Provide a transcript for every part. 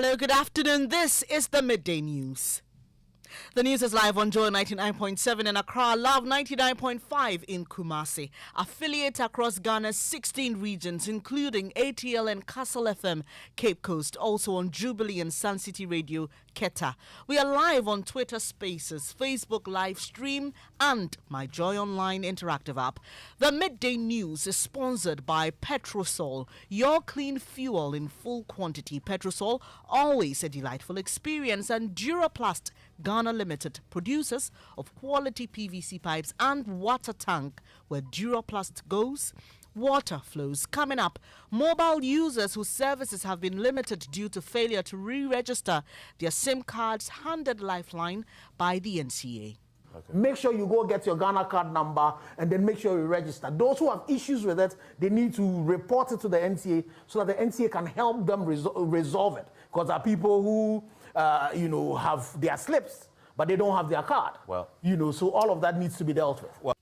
Hello, good afternoon. This is the Midday News. The news is live on Joy 99.7 in Accra, Love 99.5 in Kumasi. Affiliates across Ghana's 16 regions, including ATL and Castle FM, Cape Coast, also on Jubilee and Sun City Radio, Keta. We are live on Twitter Spaces, Facebook live stream, and my Joy Online interactive app. The Midday News is sponsored by Petrosol, your clean fuel in full quantity. Petrosol, always a delightful experience, and Duraplast, Ghana Limited, producers of quality PVC pipes and water tank. Where Duraplast goes, water flows. Coming up, mobile users whose services have been limited due to failure to re-register their SIM cards handed lifeline by the NCA. Okay. Make sure you go get your Ghana card number and then make sure you register. Those who have issues with it, they need to report it to the NCA so that the NCA can help them resolve it. Because there are people who, have their slips, but they don't have their card. Well, so all of that needs to be dealt with. Well,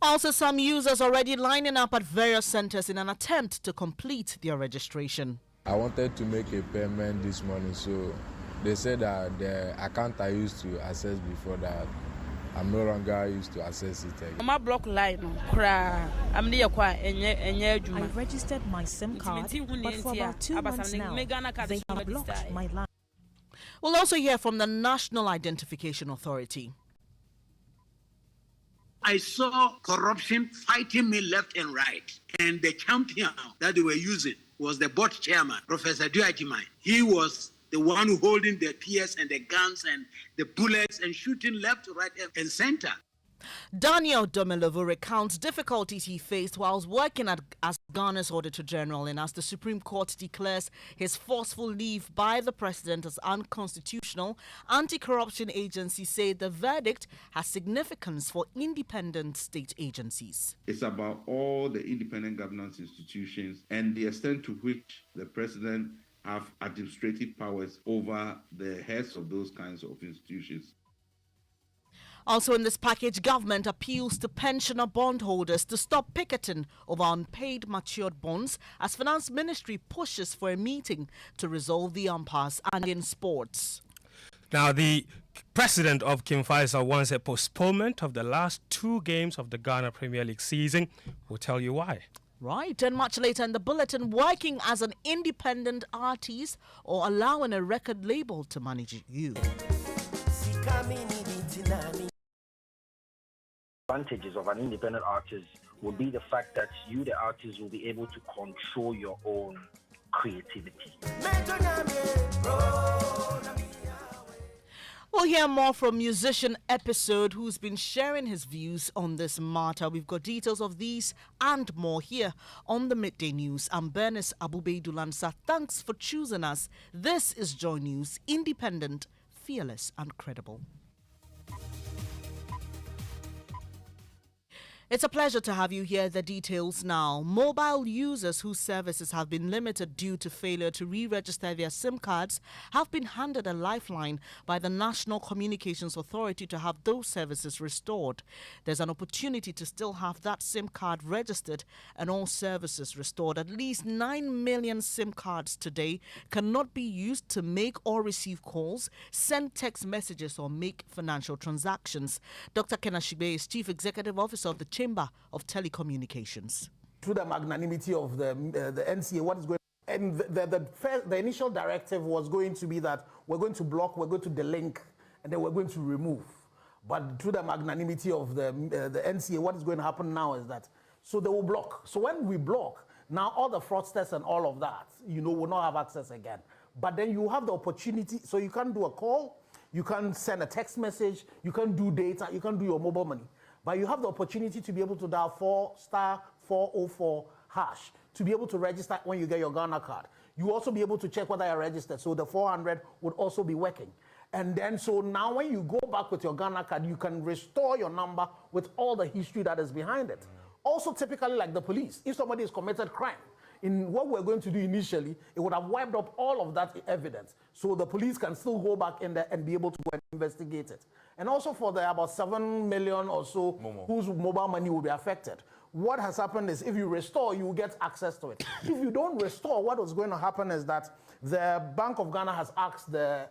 also, some users already lining up at various centers in an attempt to complete their registration. I wanted to make a payment this morning, so they said that the account I used to access before that, I'm no longer used to access it again. My block line, I registered my SIM card, but for about 2 months now, they have blocked my line. We'll also hear from the National Identification Authority. I saw corruption fighting me left and right, and the champion that they were using was the board chairman, Professor Duatimai. He was the one who holding the PS and the guns and the bullets and shooting left, right, and center. Daniel Domelovo recounts difficulties he faced whilst working as Ghana's Auditor General, and as the Supreme Court declares his forceful leave by the President as unconstitutional, anti-corruption agencies say the verdict has significance for independent state agencies. It's about all the independent governance institutions and the extent to which the President have administrative powers over the heads of those kinds of institutions. Also in this package, government appeals to pensioner bondholders to stop picketing over unpaid matured bonds as Finance Ministry pushes for a meeting to resolve the impasse. And in sports. Now, the president of King Faisal wants a postponement of the last 2 games of the Ghana Premier League season. We'll tell you why. Right, and much later in the bulletin, working as an independent artist or allowing a record label to manage you. Advantages of an independent artist will be the fact that you, the artist, will be able to control your own creativity. We'll hear more from musician Episode, who's been sharing his views on this matter. We've got details of these and more here on the Midday News. I'm Bernice, Abu-Baidoo, Lansah. Thanks for choosing us. This is Joy News, independent, fearless and credible. It's a pleasure to have you here. The details now. Mobile users whose services have been limited due to failure to re-register their SIM cards have been handed a lifeline by the National Communications Authority to have those services restored. There's an opportunity to still have that SIM card registered and all services restored. At least 9 million SIM cards today cannot be used to make or receive calls, send text messages or make financial transactions. Dr. Kenashigbe is Chief Executive Officer of the Chamber of Telecommunications. Through the magnanimity of the NCA, what is going on? And the initial directive was going to be that we're going to block, we're going to delink, and then we're going to remove. But through the magnanimity of the NCA, what is going to happen now is that, so they will block. So when we block, now all the fraudsters and all of that, will not have access again. But then you have the opportunity, so you can do a call, you can send a text message, you can do data, you can do your mobile money. But you have the opportunity to be able to dial *404# to be able to register when you get your Ghana card. You also be able to check whether you're registered, so the 400 would also be working. And then, so now when you go back with your Ghana card, you can restore your number with all the history that is behind it. Also, typically like the police, if somebody has committed crime, in what we're going to do initially, it would have wiped up all of that evidence. So the police can still go back in there and be able to go and investigate it. And also for the about 7 million or so whose mobile money will be affected. What has happened is if you restore, you will get access to it. If you don't restore, what was going to happen is that the Bank of Ghana has asked the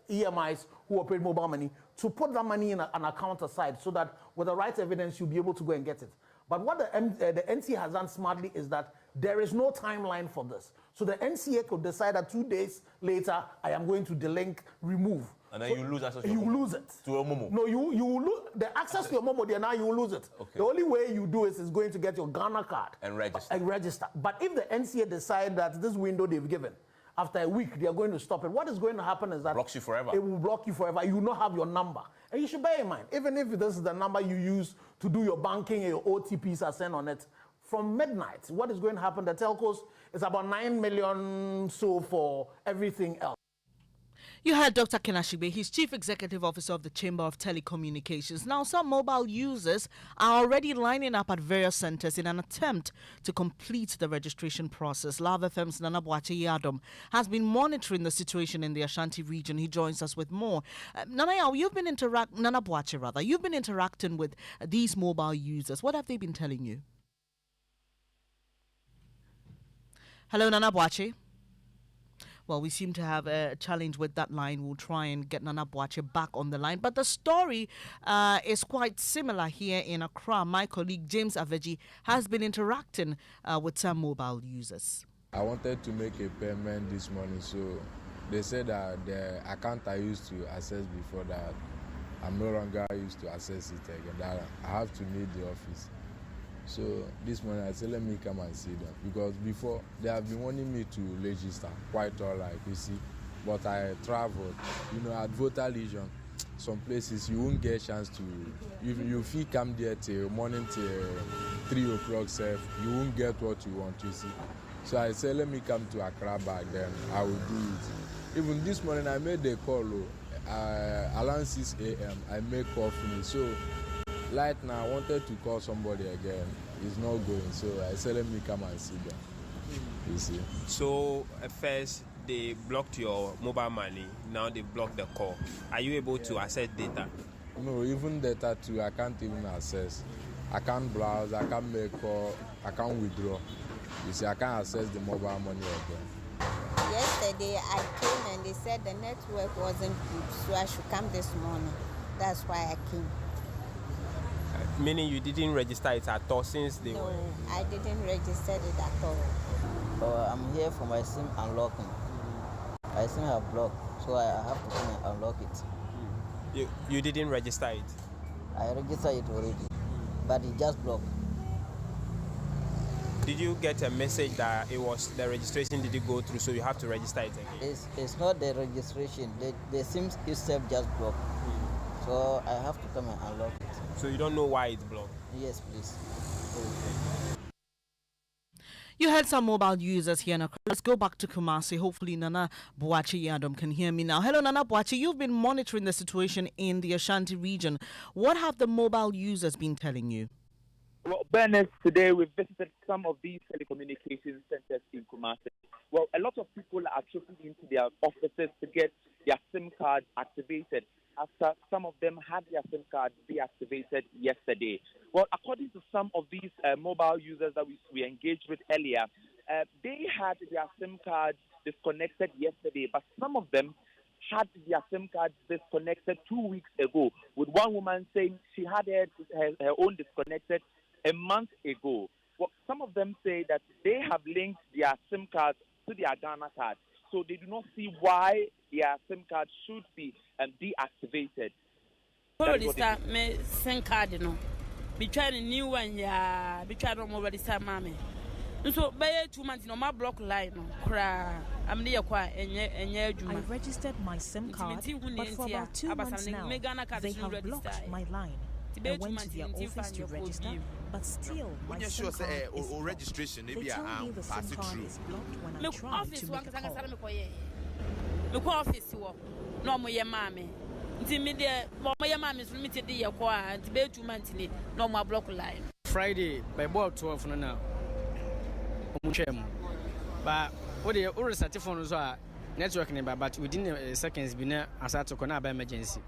EMIs who operate mobile money to put that money in an account aside so that with the right evidence, you'll be able to go and get it. But what the NCA has done smartly is that there is no timeline for this. So the NCA could decide that 2 days later, I am going to delink, remove. And then you lose access to you your Momo. lose it. To your Momo. No, you lose the access to your Momo there, now you will lose it. Okay. The only way you do it is going to get your Ghana card. And register. And register. But if the NCA decide that this window they've given, after a week, they are going to stop it. What is going to happen is that blocks you forever. It will block you forever. You will not have your number. And you should bear in mind, even if this is the number you use to do your banking and your OTPs are sent on it, from midnight, what is going to happen? The telcos is about 9 million so for everything else. You heard Dr. Kenashibe, he's Chief Executive Officer of the Chamber of Telecommunications. Now, some mobile users are already lining up at various centers in an attempt to complete the registration process. Love FM's Nana Boache Yadom has been monitoring the situation in the Ashanti region. He joins us with more. Nana Boache, you've been interacting with these mobile users. What have they been telling you? Hello, Nana Boache. Well, we seem to have a challenge with that line. We'll try and get Nana Boache back on the line. But the story is quite similar here in Accra. My colleague James Aveji has been interacting with some mobile users. I wanted to make a payment this morning, so they said that the account I used to access before that, I'm no longer used to access it again. That I have to meet the office. So this morning I said, let me come and see them. Because before, they have been wanting me to register, quite all right, you see. But I traveled, at Voter Legion, some places you won't get a chance to, if you come there till morning till 3 o'clock, you won't get what you want, you see. So I said, let me come to Accra back then, I will do it. Even this morning I made a call, around 6 a.m., I made call for me. So right now, I wanted to call somebody again. It's not going, so I said, let me come and see them. You see. So, at first, they blocked your mobile money. Now they blocked the call. Are you able to access data? No, even data too, I can't even access. I can't browse, I can't make call, I can't withdraw. You see, I can't access the mobile money again. Yesterday, I came and they said the network wasn't good, so I should come this morning. That's why I came. Meaning you didn't register it at all since they were? No, I didn't register it at all. I'm here for my SIM unlocking. My SIM have blocked, so I have to come and unlock it. You didn't register it? I registered it already, but it just blocked. Did you get a message that it was the registration didn't go through, so you have to register it again? It's not the registration. The SIM itself just blocked. So I have to come and unlock it. So you don't know why it's blocked? Yes, please. Okay. You heard some mobile users here. Now, let's go back to Kumasi. Hopefully, Nana Boache Yadom can hear me now. Hello, Nana Boache. You've been monitoring the situation in the Ashanti region. What have the mobile users been telling you? Well, Bernice, today we visited some of these telecommunications centers in Kumasi. Well, a lot of people are trooping into their offices to get their SIM cards activated after some of them had their SIM cards deactivated yesterday. Well, according to some of these mobile users that we engaged with earlier, they had their SIM cards disconnected yesterday, but some of them had their SIM cards disconnected 2 weeks ago, with one woman saying she had her own disconnected a month ago. Well, some of them say that they have linked their SIM cards to their Ghana card, so they do not see why their SIM card should be deactivated. Me SIM card no. Be trying a new one, yeah. Be trying to mobile some mommy. So by 2 months, no, my block line no. I'm near quiet and I registered my SIM card, but for about 2 months now, they have blocked my line. I went to their office to register, but still my SIM card is blocked. Registration, They told me the SIM card is blocked when I tried to make a call. Look office work. No more your mammy. Intimidate, more your mammy's limited the acquire, to be 2 months in it, no more block line. Friday, by about 12 now. But what the already certified so network number, but within seconds be na aside to connect by emergency.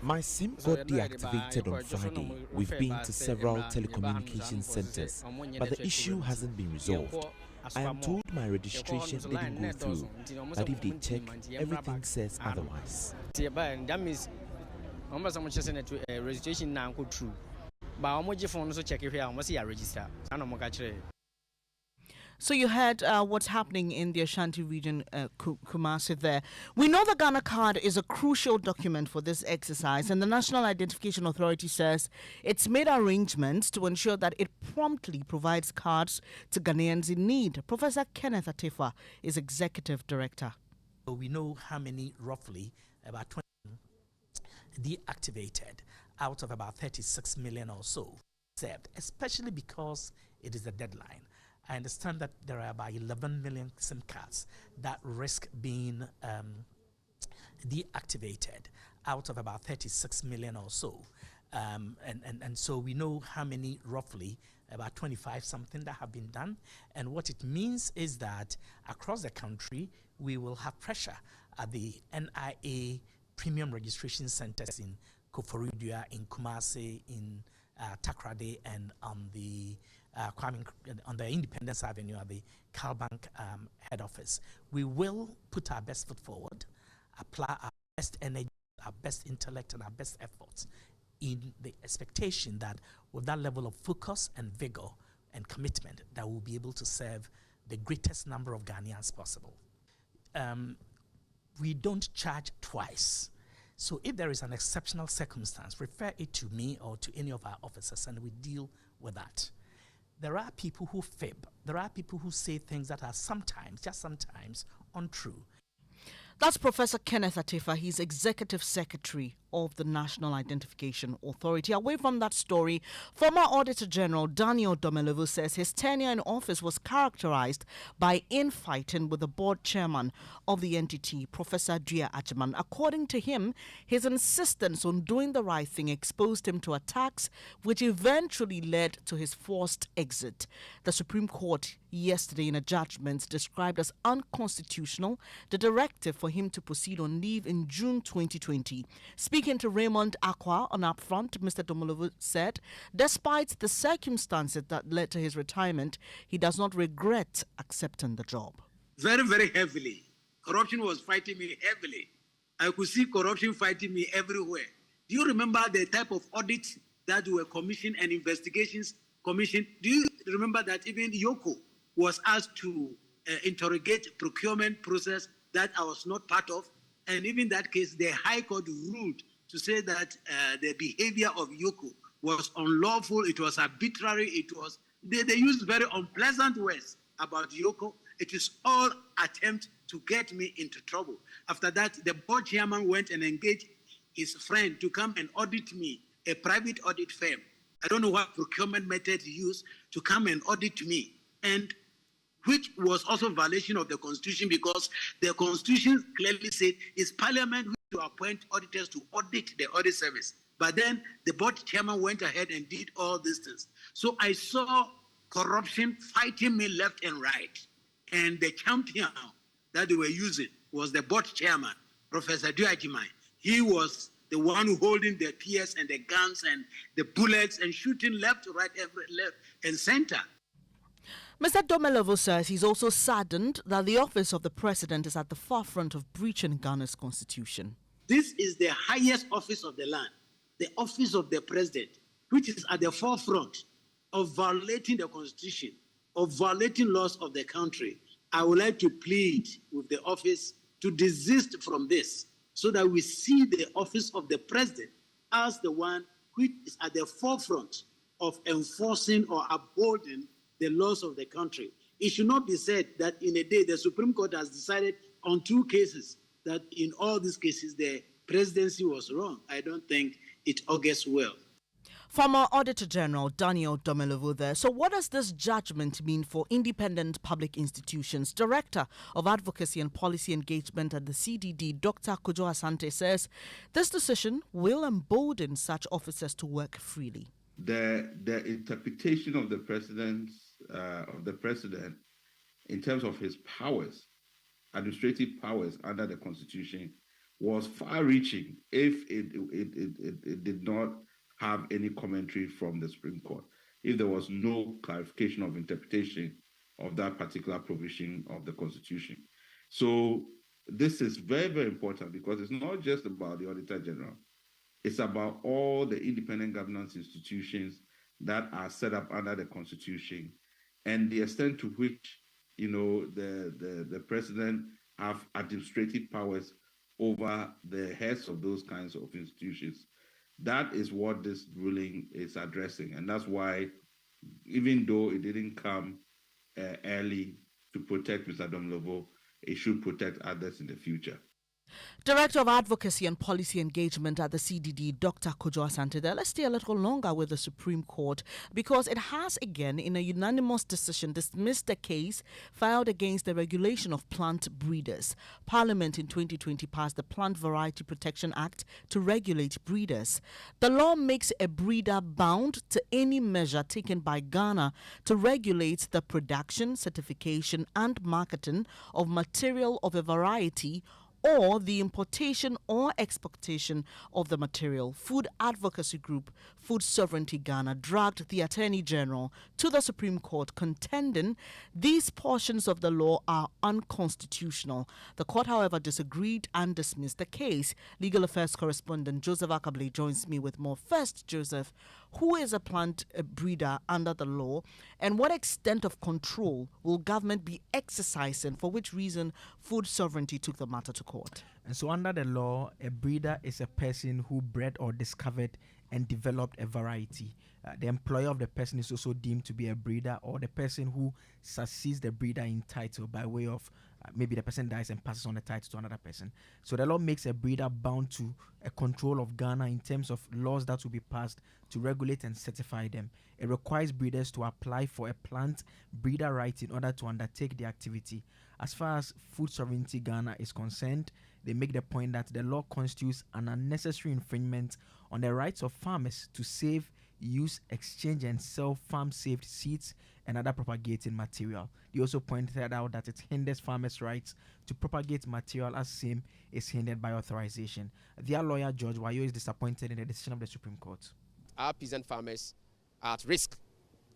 My SIM got deactivated on Friday. We've been to several telecommunication centers, but the issue hasn't been resolved. I am told my registration didn't go through, but if they check, everything says otherwise. That means registration now go through. But I'm going to check if I'm going to register. So you heard what's happening in the Ashanti region, Kumasi there. We know the Ghana card is a crucial document for this exercise, and the National Identification Authority says it's made arrangements to ensure that it promptly provides cards to Ghanaians in need. Professor Kenneth Atefa is Executive Director. We know how many, roughly, about 20 deactivated out of about 36 million or so served, especially because it is a deadline. I understand that there are about 11 million SIM cards that risk being deactivated out of about 36 million or so. And so we know how many, roughly, about 25 something that have been done. And what it means is that across the country, we will have pressure at the NIA premium registration centers in Koforidua, in Kumasi, in Takrade, and on the on the Independence Avenue at the Calbank head office. We will put our best foot forward, apply our best energy, our best intellect, and our best efforts in the expectation that with that level of focus and vigor and commitment, that we'll be able to serve the greatest number of Ghanaians possible. We don't charge twice. So if there is an exceptional circumstance, refer it to me or to any of our officers, and we deal with that. There are people who fib. There are people who say things that are sometimes, just sometimes, untrue. That's Professor Kenneth Atefa. He's Executive Secretary of the National Identification Authority. Away from that story, former Auditor General Daniel Domelovu says his tenure in office was characterized by infighting with the board chairman of the entity, Professor Dua Ajiman. According to him, his insistence on doing the right thing exposed him to attacks, which eventually led to his forced exit. The Supreme Court yesterday, in a judgment, described as unconstitutional the directive for him to proceed on leave in June 2020. Speaking to Raymond Aqua on Upfront, Mr. Domelovu said, despite the circumstances that led to his retirement, he does not regret accepting the job. Very, very heavily. Corruption was fighting me heavily. I could see corruption fighting me everywhere. Do you remember the type of audits that were commissioned and investigations commissioned? Do you remember that even Yoko was asked to interrogate procurement process that I was not part of? And even that case, the High Court ruled to say that the behavior of Yoko was unlawful, it was arbitrary, it was, they used very unpleasant words about Yoko. It is all attempt to get me into trouble. After that, the board chairman went and engaged his friend to come and audit me, a private audit firm. I don't know what procurement method he used to come and audit me, and which was also a violation of the Constitution, because the Constitution clearly said it's Parliament who to appoint auditors to audit the audit service. But then the board chairman went ahead and did all these things. So I saw corruption fighting me left and right. And the champion that they were using was the board chairman, Professor Dua Ajiman. He was the one who holding the PS and the guns and the bullets and shooting left, right, left and center. Mr. Domelovu says he's also saddened that the office of the president is at the forefront of breaching Ghana's constitution. This is the highest office of the land, the office of the president, which is at the forefront of violating the constitution, of violating laws of the country. I would like to plead with the office to desist from this so that we see the office of the president as the one which is at the forefront of enforcing or upholding the laws of the country. It should not be said that in a day the Supreme Court has decided on 2 cases that in all these cases the presidency was wrong. I don't think it augurs well. Former Auditor General Daniel Domelovu there. So what does this judgment mean for independent public institutions? Director of Advocacy and Policy Engagement at the CDD, Dr. Kojo Asante, says this decision will embolden such officers to work freely. The interpretation of the president in terms of his powers, administrative powers under the Constitution, was far-reaching if it did not have any commentary from the Supreme Court, if there was no clarification of interpretation of that particular provision of the Constitution. So this is very, very important because it's not just about the Auditor General. It's about all the independent governance institutions that are set up under the Constitution and the extent to which, the president have administrative powers over the heads of those kinds of institutions. That is what this ruling is addressing. And that's why, even though it didn't come early to protect Mr. Domlovo, it should protect others in the future. Director of Advocacy and Policy Engagement at the CDD, Dr. Kojo Asante. Let's stay a little longer with the Supreme Court because it has again, in a unanimous decision, dismissed the case filed against the regulation of plant breeders. Parliament in 2020 passed the Plant Variety Protection Act to regulate breeders. The law makes a breeder bound to any measure taken by Ghana to regulate the production, certification, and marketing of material of a variety or the importation or exportation of the material. Food advocacy group Food Sovereignty Ghana dragged the Attorney General to the Supreme Court contending these portions of the law are unconstitutional. The court, however, disagreed and dismissed the case. Legal Affairs correspondent Joseph Akable joins me with more. First, Joseph, who is a plant breeder under the law and what extent of control will government be exercising, for which reason Food Sovereignty took the matter to court? And so under the law, a breeder is a person who bred or discovered and developed a variety. The employer of the person is also deemed to be a breeder, or the person who succeeds the breeder in title by way of maybe the person dies and passes on the title to another person. So the law makes a breeder bound to a control of Ghana in terms of laws that will be passed to regulate and certify them. It requires breeders to apply for a plant breeder right in order to undertake the activity. As far as Food Sovereignty Ghana is concerned, they make the point that the law constitutes an unnecessary infringement on the rights of farmers to save, use, exchange, and sell farm-saved seeds and other propagating material. They also pointed out that it hinders farmers' rights to propagate material as same is hindered by authorization. Their lawyer, George Wayo, is disappointed in the decision of the Supreme Court. Our peasant farmers are at risk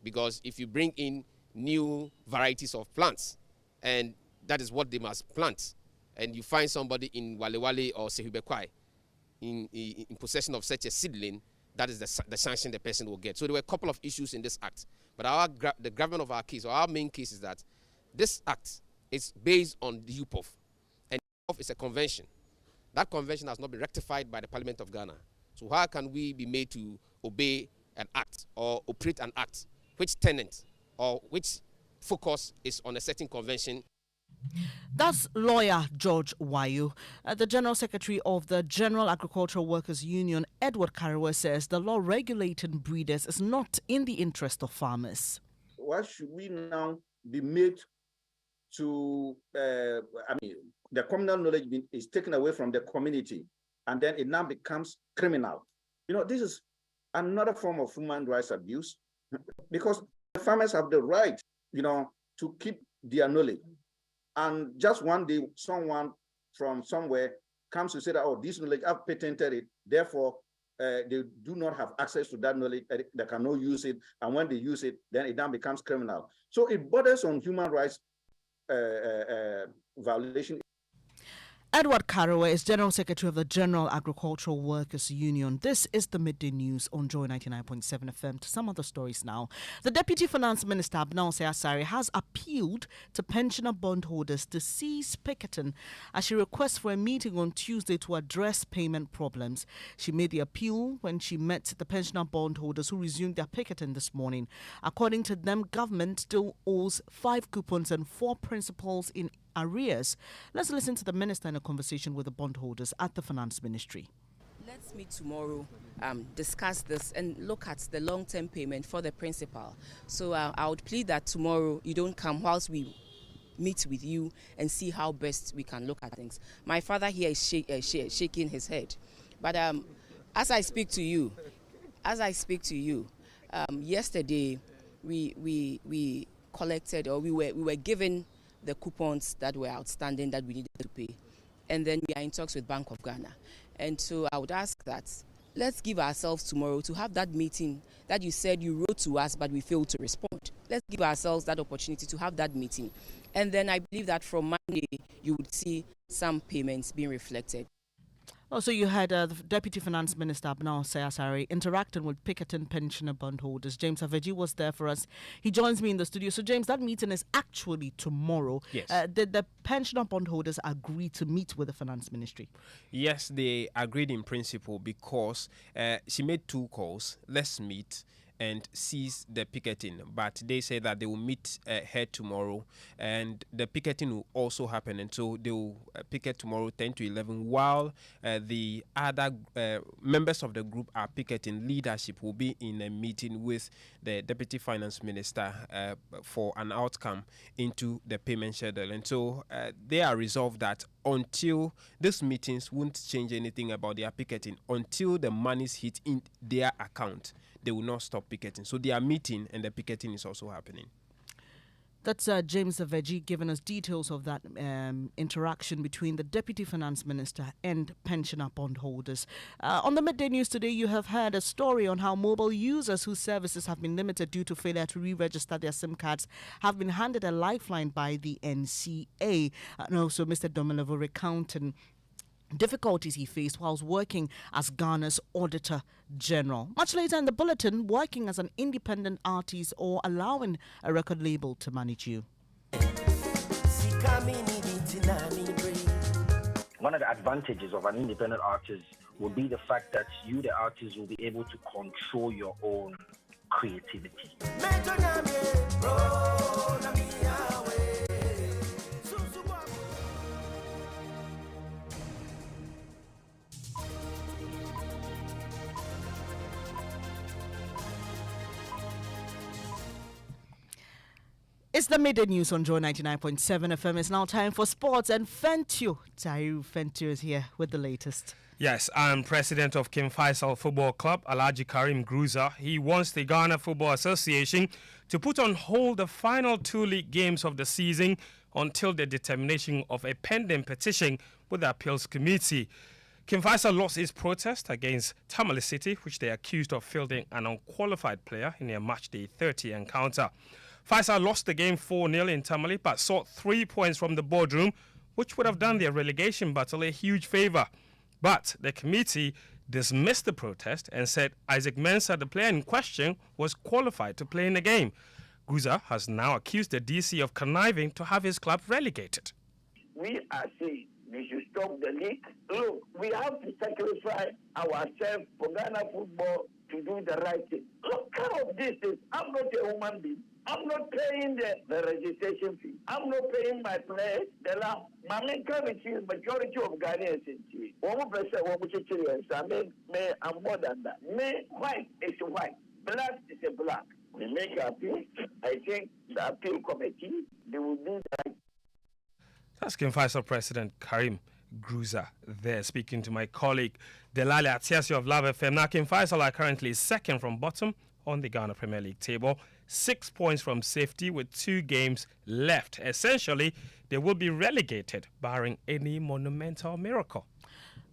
because if you bring in new varieties of plants, and that is what they must plant, and you find somebody in Wale or Sehubekwai in possession of such a seedling, that is the sanction the person will get. So there were a couple of issues in this act. But the government of our case, or our main case, is that this act is based on the UPOF. And UPOF is a convention. That convention has not been rectified by the Parliament of Ghana. So how can we be made to obey an act or operate an act which tenant or which focus is on a certain convention? That's lawyer George Wayo. The General Secretary of the General Agricultural Workers Union, Edward Kariwa, says the law regulating breeders is not in the interest of farmers. Why should we now be made to, the communal knowledge is taken away from the community and then it now becomes criminal? This is another form of human rights abuse because the farmers have the right, to keep their knowledge. And just one day, someone from somewhere comes to say that, oh, this knowledge, I've patented it, therefore, they do not have access to that knowledge, they cannot use it, and when they use it, then it then becomes criminal. So it borders on human rights violation. Edward Kariwa is General Secretary of the General Agricultural Workers Union. This is the Midday News on Joy 99.7 FM. To some other stories now. The Deputy Finance Minister, Lansah Asare, has appealed to pensioner bondholders to cease picketing as she requests for a meeting on Tuesday to address payment problems. She made the appeal when she met the pensioner bondholders who resumed their picketing this morning. According to them, government still owes 5 coupons and 4 principals in arrears. Let's listen to the minister in a conversation with the bondholders at the Finance Ministry. Let's meet tomorrow, discuss this and look at the long-term payment for the principal. So I would plead that tomorrow you don't come whilst we meet with you and see how best we can look at things. My father here is shaking his head. But as I speak to you, yesterday we collected, or we were given the coupons that were outstanding that we needed to pay. And then we are in talks with Bank of Ghana. And so I would ask that let's give ourselves tomorrow to have that meeting that you said you wrote to us, but we failed to respond. Let's give ourselves that opportunity to have that meeting. And then I believe that from Monday, you would see some payments being reflected. Also, you had the Deputy Finance Minister Abnao Sayasari interacting with Picketing pensioner bondholders. James Aveji was there for us. He joins me in the studio. So, James, that meeting is actually tomorrow. Yes. Did the pensioner bondholders agree to meet with the Finance Ministry? Yes, they agreed in principle because she made 2 calls. Let's meet and cease the picketing, but they say that they will meet her tomorrow, and the picketing will also happen, and so they will picket tomorrow 10 to 11 while the other members of the group are picketing. Leadership will be in a meeting with the Deputy Finance Minister for an outcome into the payment schedule, and so they are resolved that until these meetings won't change anything about their picketing, until the monies hit in their account, they will not stop picketing. So they are meeting and the picketing is also happening. That's James Aveji giving us details of that interaction between the Deputy Finance Minister and pensioner bondholders. On the Midday News today, you have heard a story on how mobile users whose services have been limited due to failure to re-register their SIM cards have been handed a lifeline by the NCA. And also Mr. Domilevo recounting difficulties he faced whilst working as Ghana's Auditor General. Much later in the bulletin, working as an independent artist or allowing a record label to manage you. One of the advantages of an independent artist will be the fact that you, the artist, will be able to control your own creativity. It's the Midday News on Joy 99.7 FM. It's now time for sports, and Fentio is here with the latest. Yes, I'm president of King Faisal Football Club, Alhaji Karim Gruza. He wants the Ghana Football Association to put on hold the final 2 league games of the season until the determination of a pending petition with the appeals committee. King Faisal lost his protest against Tamale City, which they accused of fielding an unqualified player in their matchday 30 encounter. Faisal lost the game 4-0 in Tamale, but sought 3 points from the boardroom, which would have done their relegation battle a huge favour. But the committee dismissed the protest and said Isaac Mensah, the player in question, was qualified to play in the game. Guza has now accused the DC of conniving to have his club relegated. We are saying we should stop the league. Look, we have to sacrifice ourselves for Ghana football to do the right thing. Look, kind of this is, I'm not a human being. I'm not paying the registration fee. I'm not paying my players. My main majority of Ghanaians in T. 1% I'm more than that. White is white. Black is a black. We make an appeal. I think the appeal committee, they will do that. That's King Faisal President Karim Gruza there speaking to my colleague Delali Atiasi of Love FM. Now, King Faisal are currently second from bottom on the Ghana Premier League table. 6 points from safety with 2 games left. Essentially, they will be relegated, barring any monumental miracle.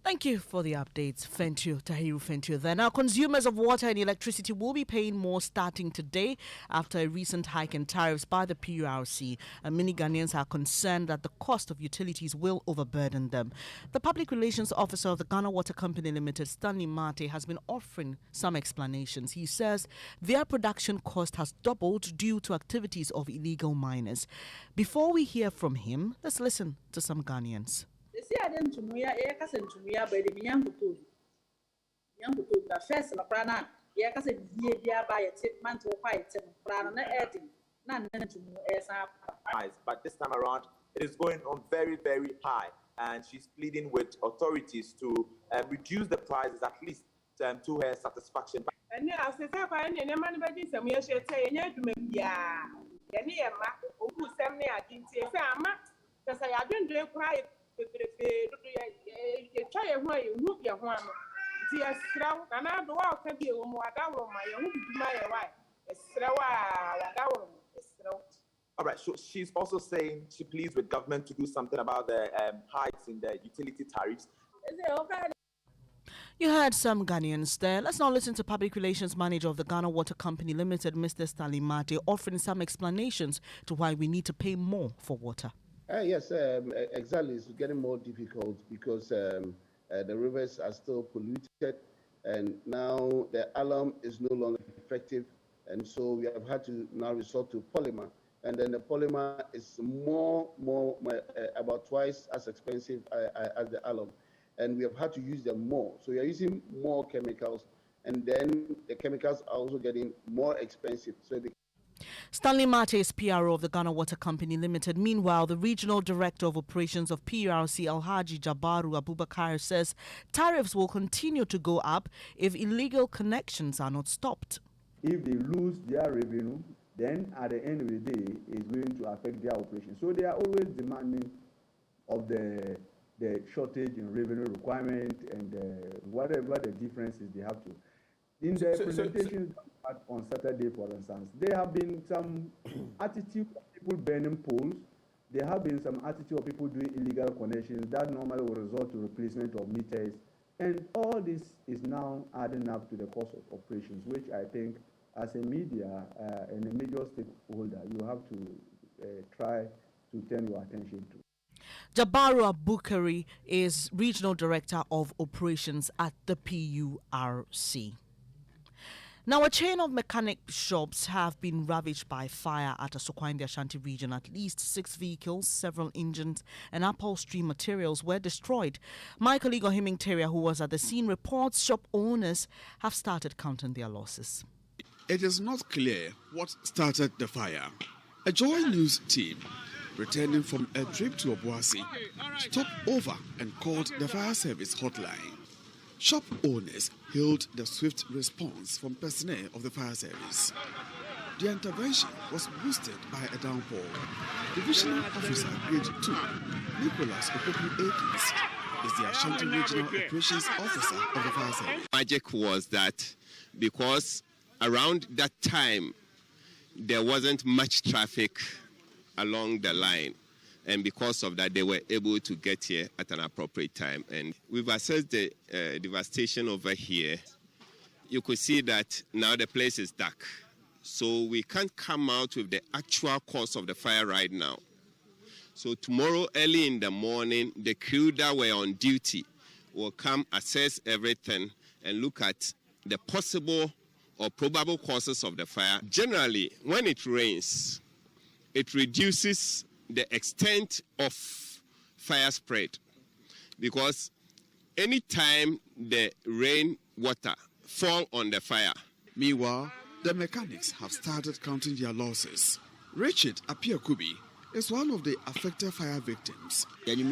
Thank you for the updates, Tahiru Fentio there. Now, consumers of water and electricity will be paying more starting today after a recent hike in tariffs by the PURC. Many Ghanaians are concerned that the cost of utilities will overburden them. The Public Relations Officer of the Ghana Water Company Limited, Stanley Mate, has been offering some explanations. He says their production cost has doubled due to activities of illegal miners. Before we hear from him, let's listen to some Ghanaians. But this time around, it is going on very, very high, and she's pleading with authorities to reduce the prices at least to her satisfaction. All right, so she's also saying she pleads with government to do something about the hikes in the utility tariffs. Is it okay? You heard some Ghanaians there. Let's now listen to Public Relations Manager of the Ghana Water Company Limited, Mr. Stanley Mate, offering some explanations to why we need to pay more for water. Yes, exactly. It's getting more difficult because the rivers are still polluted, and now the alarm is no longer effective, and so we have had to now resort to polymer, and then the polymer is about twice as expensive as the alarm, and we have had to use them more. So we are using more chemicals, and then the chemicals are also getting more expensive. So Stanley Mate is PRO of the Ghana Water Company Limited. Meanwhile, the Regional Director of Operations of PRC, Alhaji Jabaru Abubakar, says tariffs will continue to go up if illegal connections are not stopped. If they lose their revenue, then at the end of the day, it's going to affect their operation. So they are always demanding of the shortage in revenue requirement and whatever the differences they have to. In the presentation on Saturday, for instance, there have been some attitude of people burning poles. There have been some attitude of people doing illegal connections that normally will result to replacement of meters. And all this is now adding up to the cost of operations, which I think as a media and a major stakeholder, you have to try to turn your attention to. Jabaru Abubakar is Regional Director of Operations at the PURC. Now, a chain of mechanic shops have been ravaged by fire at Asokwa in the Ashanti region. At least 6 vehicles, several engines, and upholstery materials were destroyed. My colleague Ohiming Teria, who was at the scene, reports shop owners have started counting their losses. It is not clear what started the fire. A Joy News team returning from a trip to Obuasi stopped over and called the fire service hotline. Shop owners hailed the swift response from personnel of the fire service. The intervention was boosted by a downpour. Divisional Officer Grade 2, Nicholas Opoku Akins, is the Ashanti Regional Operations Officer of the fire service. Magic was that because around that time there wasn't much traffic along the line, and because of that, they were able to get here at an appropriate time. And we've assessed the devastation over here. You could see that now the place is dark. So we can't come out with the actual cause of the fire right now. So tomorrow early in the morning, the crew that were on duty will come assess everything and look at the possible or probable causes of the fire. Generally, when it rains, it reduces the extent of fire spread, because anytime the rain water fall on the fire. Meanwhile, the mechanics have started counting their losses. Richard Apiakubi is one of the affected fire victims. Among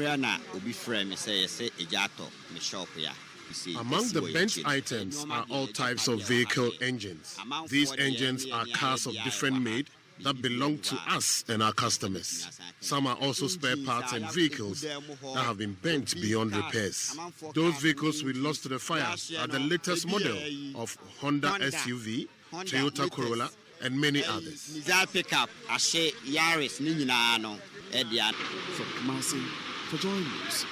the bent items are all types of vehicle engines. These engines are cars of different make that belong to us and our customers. Some are also spare parts and vehicles that have been bent beyond repairs. Those vehicles we lost to the fire are the latest model of Honda SUV, Toyota Corolla, and many others. From Kumasi, for Joy News,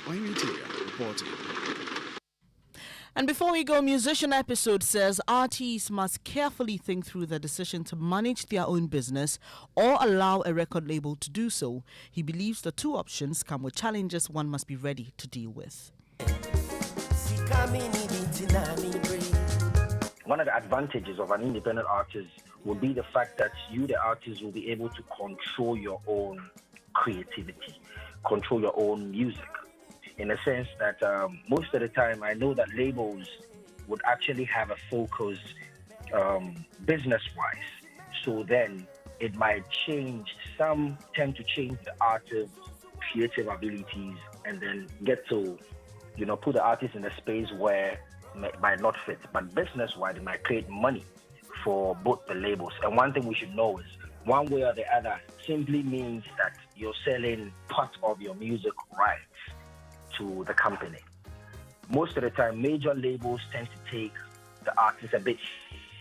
Ohiming Teria reporting. And before we go, Musician Episode says artists must carefully think through the decision to manage their own business or allow a record label to do so. He believes the two options come with challenges one must be ready to deal with. One of the advantages of an independent artist would be the fact that you, the artist, will be able to control your own creativity, control your own music. In a sense that most of the time I know that labels would actually have a focus business-wise. So then it might change. Some tend to change the artist's creative abilities and then get to, put the artist in a space where it might not fit. But business-wise, it might create money for both the labels. And one thing we should know is one way or the other simply means that you're selling part of your music rights to the company. Most of the time, major labels tend to take the artist a bit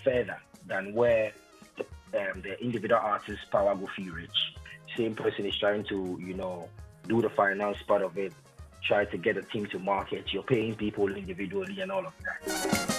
further than where the individual artist's power go feel rich. Same person is trying to, do the finance part of it, try to get a team to market. You're paying people individually and all of that.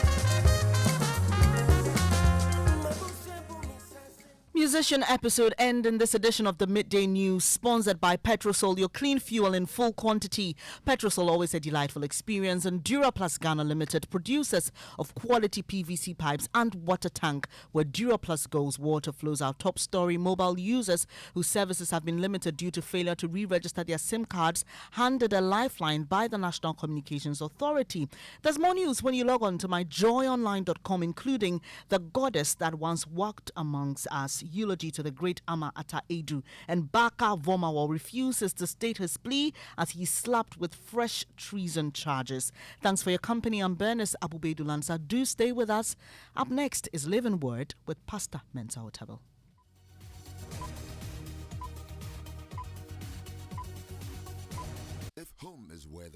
Musician episode end in this edition of the Midday News, sponsored by Petrosol, your clean fuel in full quantity. Petrosol, always a delightful experience, and Duraplus Ghana Limited, producers of quality PVC pipes and water tank. Where Duraplus goes, water flows. Our top story: mobile users whose services have been limited due to failure to re-register their SIM cards handed a lifeline by the National Communications Authority. There's more news when you log on to myjoyonline.com, including the goddess that once walked amongst us, eulogy to the great Ama Ata Edu, and Baka Vomawa refuses to state his plea as he's slapped with fresh treason charges. Thanks for your company. I'm Bernice Abu-Baidoo Lansah. Do stay with us. Up next is Living Word with Pastor Mensa Otabo. If home is where the